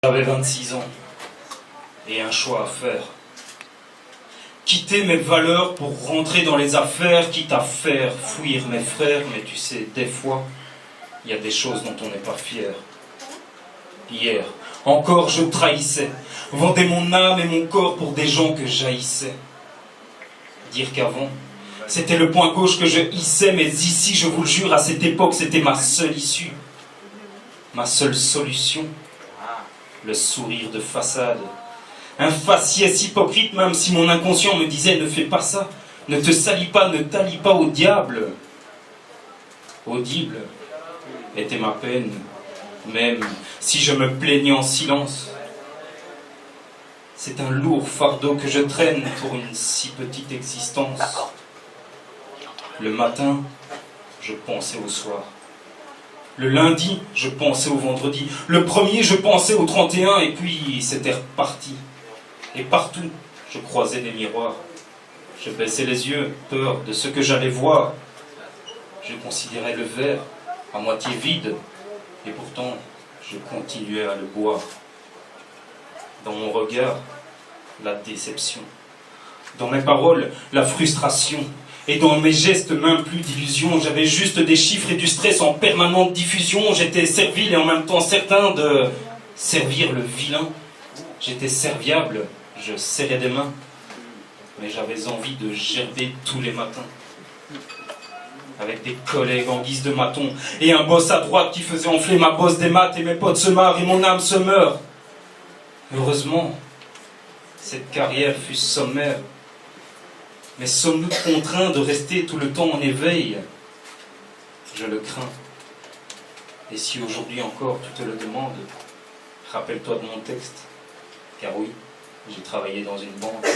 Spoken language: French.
J'avais 26 ans et un choix à faire. Quitter mes valeurs pour rentrer dans les affaires, quitte à faire fuir mes frères, mais tu sais, des fois, il y a des choses dont on n'est pas fier. Hier, encore je trahissais, vendais mon âme et mon corps pour des gens que j'haïssais. Dire qu'avant, c'était le point gauche que je hissais, mais ici, je vous le jure, à cette époque, c'était ma seule issue. Ma seule solution. Le sourire de façade. Un faciès hypocrite, même si mon inconscient me disait « Ne fais pas ça, ne te salis pas, ne t'allie pas au diable ». Audible était ma peine, même si je me plaignais en silence. C'est un lourd fardeau que je traîne pour une si petite existence. Le matin, je pensais au soir. Le lundi, je pensais au vendredi. Le premier, je pensais au 31, et puis c'était reparti. Et partout, je croisais des miroirs. Je baissais les yeux, peur de ce que j'allais voir. Je considérais le verre à moitié vide, et pourtant, je continuais à le boire. Dans mon regard, la déception. Dans mes paroles, la frustration. Et dans mes gestes, même plus d'illusion. J'avais juste des chiffres et du stress en permanente diffusion. J'étais servile et en même temps certain de servir le vilain. J'étais serviable, je serrais des mains. Mais j'avais envie de gerber tous les matins. Avec des collègues en guise de maton. Et un boss à droite qui faisait enfler ma bosse des maths. Et mes potes se marrent et mon âme se meurt. Heureusement, cette carrière fut sommaire. Mais sommes-nous contraints de rester tout le temps en éveil? Je le crains. Et si aujourd'hui encore tu te le demandes, rappelle-toi de mon texte. Car oui, j'ai travaillé dans une banque.